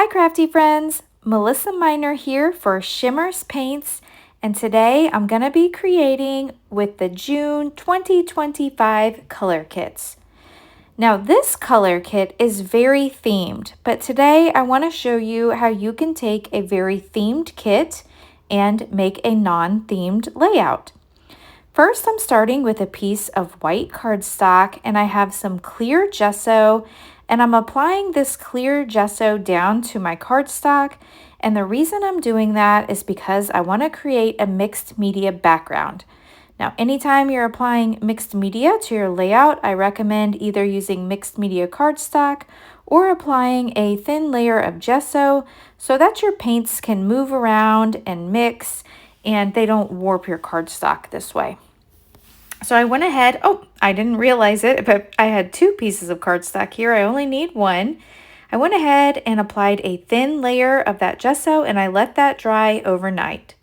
Hi crafty friends, Melissa Miner here for Shimmerz Paints, and today I'm going to be creating with the June 2025 color kits. Now this color kit is very themed, but today I want to show you how you can take a very themed kit and make a non-themed layout. First, I'm starting with a piece of white cardstock, and I have some clear gesso, and I'm applying this clear gesso down to my cardstock. And the reason I'm doing that is because I want to create a mixed media background. Now, anytime you're applying mixed media to your layout, I recommend either using mixed media cardstock or applying a thin layer of gesso so that your paints can move around and mix and they don't warp your cardstock this way. So I went ahead, I didn't realize it, but I had two pieces of cardstock here. I only need one. I went ahead and applied a thin layer of that gesso and I let that dry overnight.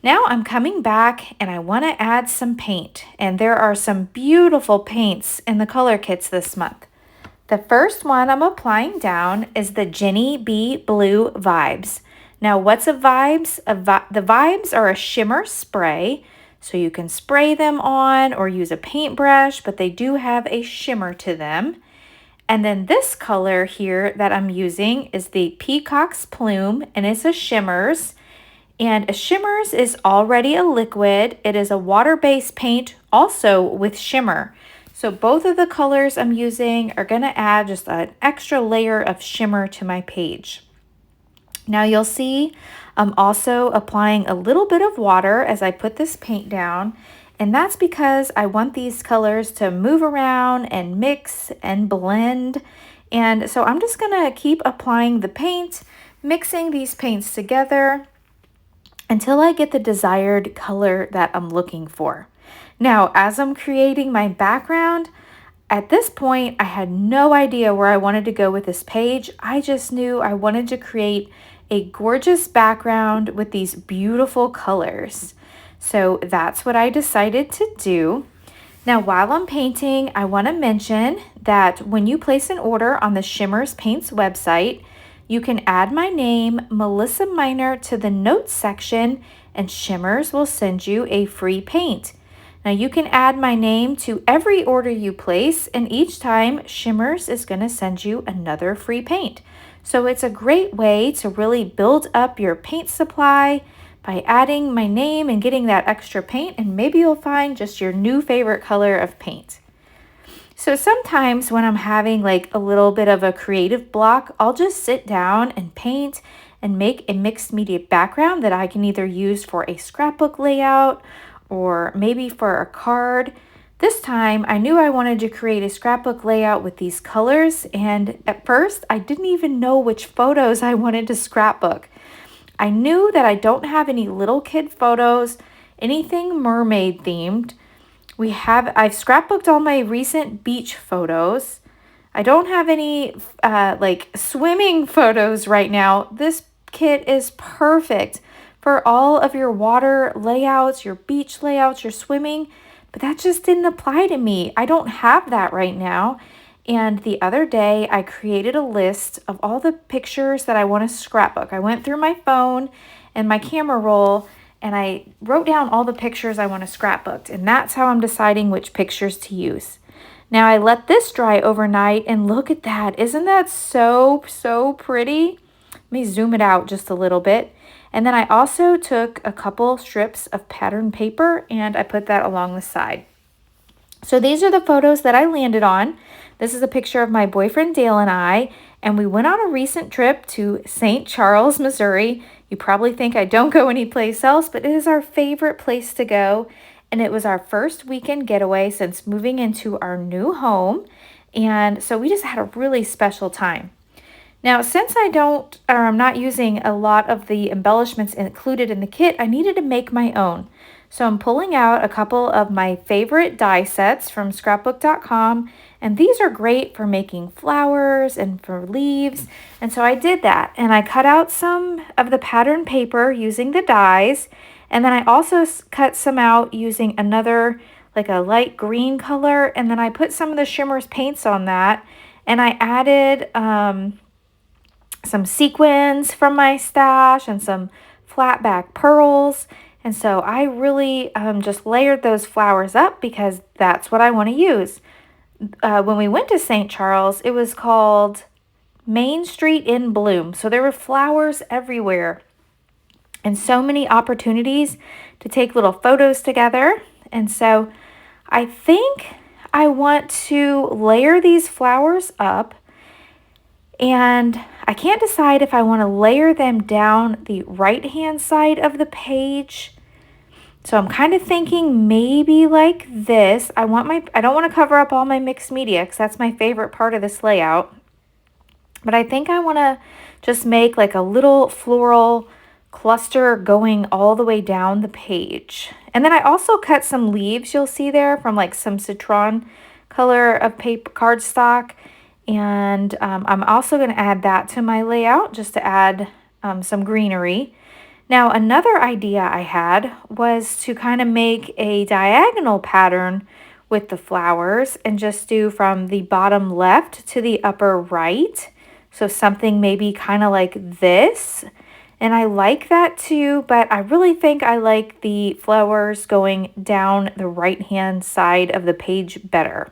Now I'm coming back and I want to add some paint, and there are some beautiful paints in the color kits this month. The first one I'm applying down is the Jenny B Blue Vibes. Now what's a Vibes? The Vibes are a shimmer spray, so you can spray them on or use a paintbrush, but they do have a shimmer to them. And then this color here that I'm using is the Peacock's Plume, and it's a Shimmerz. And a Shimmerz is already a liquid. It is a water-based paint also with shimmer. So both of the colors I'm using are going to add just an extra layer of shimmer to my page. Now you'll see I'm also applying a little bit of water as I put this paint down, and that's because I want these colors to move around and mix and blend. And so I'm just going to keep applying the paint, mixing these paints together until I get the desired color that I'm looking for. Now, as I'm creating my background, at this point, I had no idea where I wanted to go with this page. I just knew I wanted to create a gorgeous background with these beautiful colors. So that's what I decided to do. Now, while I'm painting, I want to mention that when you place an order on the Shimmerz Paints website, you can add my name, Melissa Miner, to the notes section, and Shimmerz will send you a free paint. Now you can add my name to every order you place, and each time Shimmerz is going to send you another free paint. So it's a great way to really build up your paint supply by adding my name and getting that extra paint, and maybe you'll find just your new favorite color of paint. So sometimes when I'm having like a little bit of a creative block, I'll just sit down and paint and make a mixed media background that I can either use for a scrapbook layout or maybe for a card. This time I knew I wanted to create a scrapbook layout with these colors, and at first I didn't even know which photos I wanted to scrapbook. I knew that I don't have any little kid photos, anything mermaid themed. I've scrapbooked all my recent beach photos. I don't have any like swimming photos right now. This kit is perfect for all of your water layouts, your beach layouts, your swimming, but that just didn't apply to me. I don't have that right now. And the other day I created a list of all the pictures that I want to scrapbook. I went through my phone and my camera roll, and I wrote down all the pictures I want to scrapbook, and that's how I'm deciding which pictures to use. Now I let this dry overnight, and look at that. Isn't that so pretty? Let me zoom it out just a little bit. And then I also took a couple strips of pattern paper and I put that along the side. So these are the photos that I landed on. This is a picture of my boyfriend Dale and I, and we went on a recent trip to St. Charles, Missouri. You probably think I don't go anyplace else, but it is our favorite place to go. And it was our first weekend getaway since moving into our new home. And so we just had a really special time. Now, since I'm not using a lot of the embellishments included in the kit, I needed to make my own. So I'm pulling out a couple of my favorite die sets from scrapbook.com, and these are great for making flowers and for leaves. And so I did that, and I cut out some of the pattern paper using the dies, and then I also cut some out using another, like a light green color, and then I put some of the Shimmerz paints on that, and I added some sequins from my stash and some flat back pearls. And so I really just layered those flowers up because that's what I want to use. When we went to St. Charles, it was called Main Street in Bloom. So there were flowers everywhere and so many opportunities to take little photos together. And so I think I want to layer these flowers up, and I can't decide if I want to layer them down the right-hand side of the page. So I'm kind of thinking maybe like this. I don't want to cover up all my mixed media because that's my favorite part of this layout. But I think I want to just make like a little floral cluster going all the way down the page. And then I also cut some leaves, you'll see there, from like some citron color of paper cardstock. And I'm also going to add that to my layout just to add some greenery. Now, another idea I had was to kind of make a diagonal pattern with the flowers and just do from the bottom left to the upper right. So something maybe kind of like this. And I like that too, but I really think I like the flowers going down the right-hand side of the page better.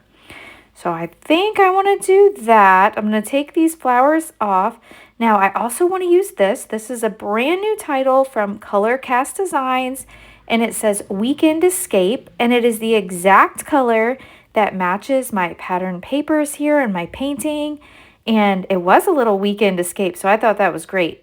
So I think I want to do that. I'm going to take these flowers off. Now I also want to use this. This is a brand new title from Color Kitz Designs, and it says Weekend Escape, and it is the exact color that matches my pattern papers here and my painting. And it was a little weekend escape, so I thought that was great.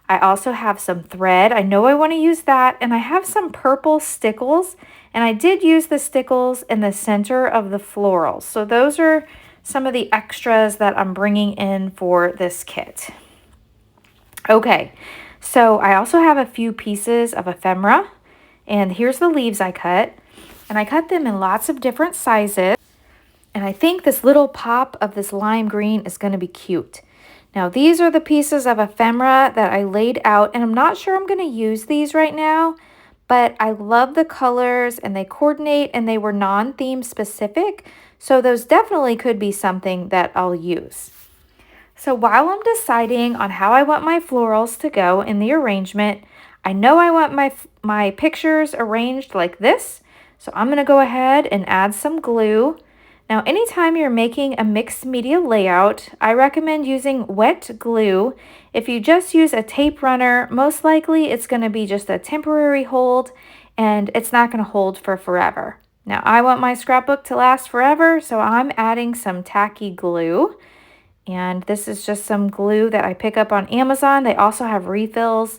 I also have some thread. I know I want to use that. And I have some purple stickles. And I did use the stickles in the center of the florals. So those are some of the extras that I'm bringing in for this kit. Okay, so I also have a few pieces of ephemera. And here's the leaves I cut. And I cut them in lots of different sizes. And I think this little pop of this lime green is going to be cute. Now, these are the pieces of ephemera that I laid out, and I'm not sure I'm going to use these right now, but I love the colors and they coordinate and they were non-theme specific, so those definitely could be something that I'll use. So while I'm deciding on how I want my florals to go in the arrangement, I know I want my pictures arranged like this, so I'm going to go ahead and add some glue. Now, anytime you're making a mixed media layout, I recommend using wet glue. If you just use a tape runner, most likely it's going to be just a temporary hold and it's not going to hold for forever. Now, I want my scrapbook to last forever, so I'm adding some tacky glue. And this is just some glue that I pick up on Amazon. They also have refills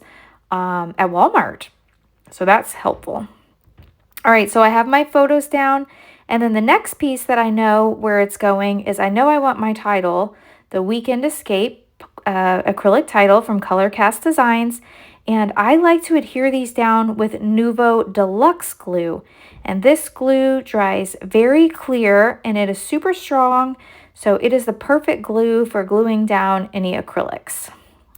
at Walmart, so that's helpful. All right, so I have my photos down. And then the next piece that I know where it's going is I know I want my title, the Weekend Escape acrylic title from Color Kitz Designs. And I like to adhere these down with Nouveau Deluxe glue. And this glue dries very clear and it is super strong. So it is the perfect glue for gluing down any acrylics.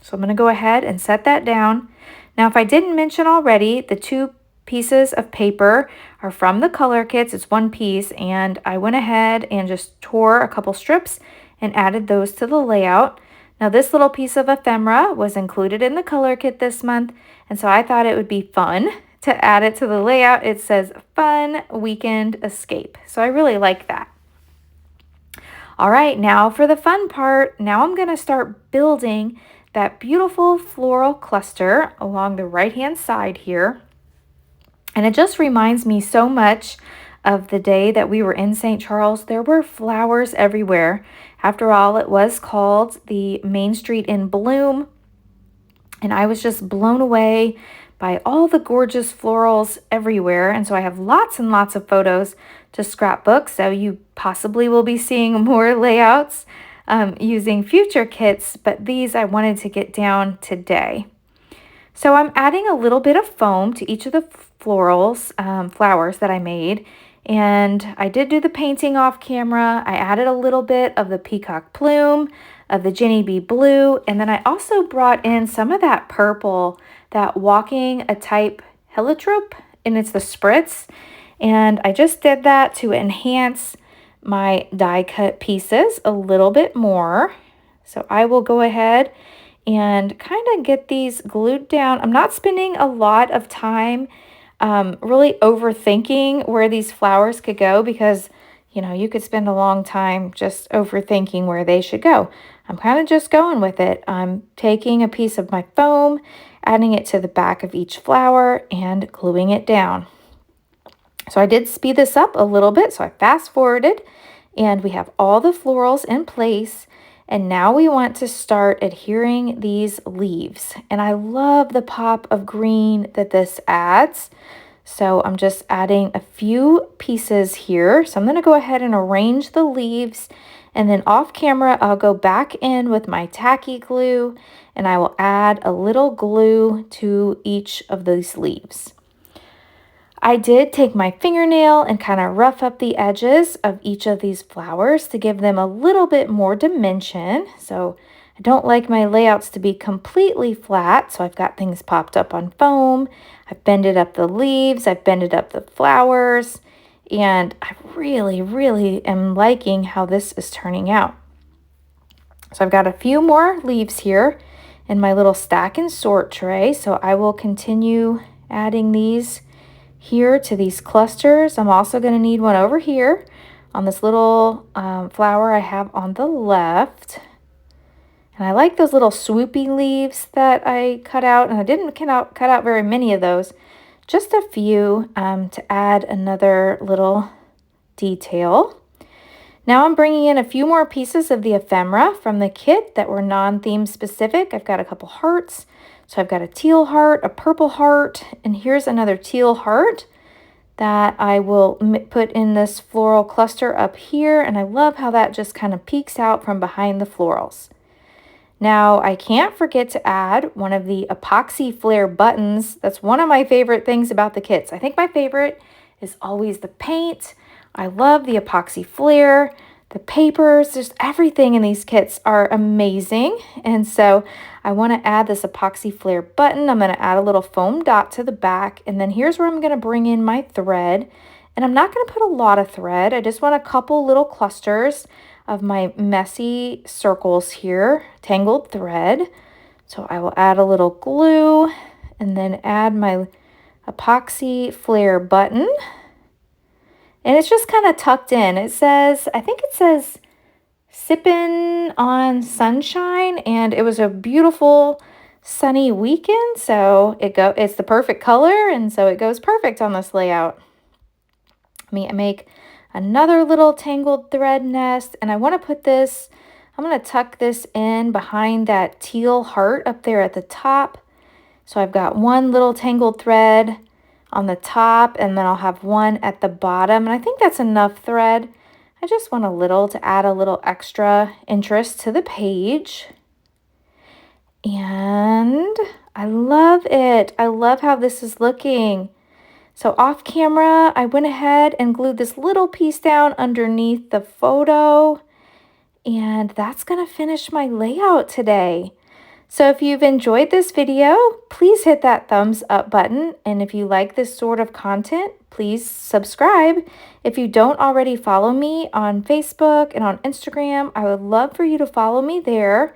So I'm going to go ahead and set that down. Now, if I didn't mention already, the two pieces of paper are from the Color Kitz. It's one piece, and I went ahead and just tore a couple strips and added those to the layout. Now, this little piece of ephemera was included in the Color Kit this month, and so I thought it would be fun to add it to the layout. It says Fun Weekend Escape, so I really like that. All right, now for the fun part. Now I'm going to start building that beautiful floral cluster along the right-hand side here. And it just reminds me so much of the day that we were in St. Charles. There were flowers everywhere. After all, it was called the Main Street in Bloom. And I was just blown away by all the gorgeous florals everywhere. And so I have lots and lots of photos to scrapbook. So you possibly will be seeing more layouts using future kits. But these I wanted to get down today. So I'm adding a little bit of foam to each of the florals, flowers that I made. And I did do the painting off camera. I added a little bit of the peacock plume, of the Jenny Bee blue, and then I also brought in some of that purple, that walking a type heliotrope, and it's the spritz. And I just did that to enhance my die cut pieces a little bit more. So I will go ahead and kind of get these glued down. I'm not spending a lot of time really overthinking where these flowers could go because, you know, you could spend a long time just overthinking where they should go. I'm kind of just going with it. I'm taking a piece of my foam, adding it to the back of each flower, and gluing it down. So I did speed this up a little bit, so I fast forwarded, and we have all the florals in place. And now we want to start adhering these leaves. And I love the pop of green that this adds. So I'm just adding a few pieces here. So I'm going to go ahead and arrange the leaves. And then off camera, I'll go back in with my tacky glue and I will add a little glue to each of these leaves. I did take my fingernail and kind of rough up the edges of each of these flowers to give them a little bit more dimension. So I don't like my layouts to be completely flat, so I've got things popped up on foam. I've bended up the leaves, I've bended up the flowers, and I really am liking how this is turning out. So I've got a few more leaves here in my little stack and sort tray, so I will continue adding these here to these clusters. I'm also going to need one over here on this little flower I have on the left. And I like those little swoopy leaves that I cut out, and I didn't cut out very many of those, just a few to add another little detail. Now I'm bringing in a few more pieces of the ephemera from the kit that were non-theme specific. I've got a couple hearts. So I've got a teal heart, a purple heart, and here's another teal heart that I will put in this floral cluster up here. And I love how that just kind of peeks out from behind the florals. Now I can't forget to add one of the epoxy flare buttons. That's one of my favorite things about the kits. I think my favorite is always the paint. I love the epoxy flare. The papers, just everything in these kits are amazing. And so I want to add this epoxy flare button. I'm going to add a little foam dot to the back. And then here's where I'm going to bring in my thread. And I'm not going to put a lot of thread. I just want a couple little clusters of my messy circles here, tangled thread. So I will add a little glue and then add my epoxy flare button. And it's just kind of tucked in. It says, I think it says sippin' on sunshine, and it was a beautiful sunny weekend, so it's the perfect color, and so it goes perfect on this layout. I make another little tangled thread nest, and I want to put this, I'm going to tuck this in behind that teal heart up there at the top. So I've got one little tangled thread on the top, and then I'll have one at the bottom, and I think that's enough thread. I just want a little to add a little extra interest to the page. And I love it. I love how this is looking. So off camera, I went ahead and glued this little piece down underneath the photo, and that's gonna finish my layout today. So if you've enjoyed this video, please hit that thumbs up button. And if you like this sort of content, please subscribe. If you don't already follow me on Facebook and on Instagram, I would love for you to follow me there.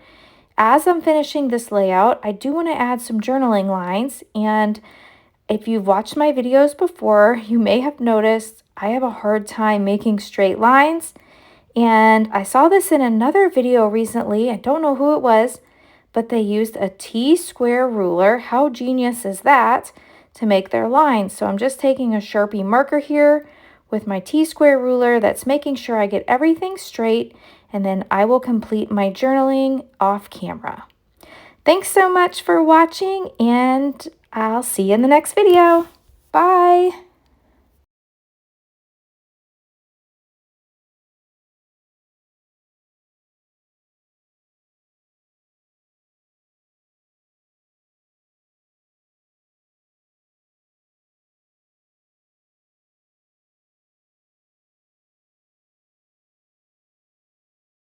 As I'm finishing this layout, I do want to add some journaling lines. And if you've watched my videos before, you may have noticed I have a hard time making straight lines. And I saw this in another video recently. I don't know who it was, but they used a T-square ruler. How genius is that to make their lines? So I'm just taking a Sharpie marker here with my T-square ruler that's making sure I get everything straight, and then I will complete my journaling off camera. Thanks so much for watching, and I'll see you in the next video. Bye.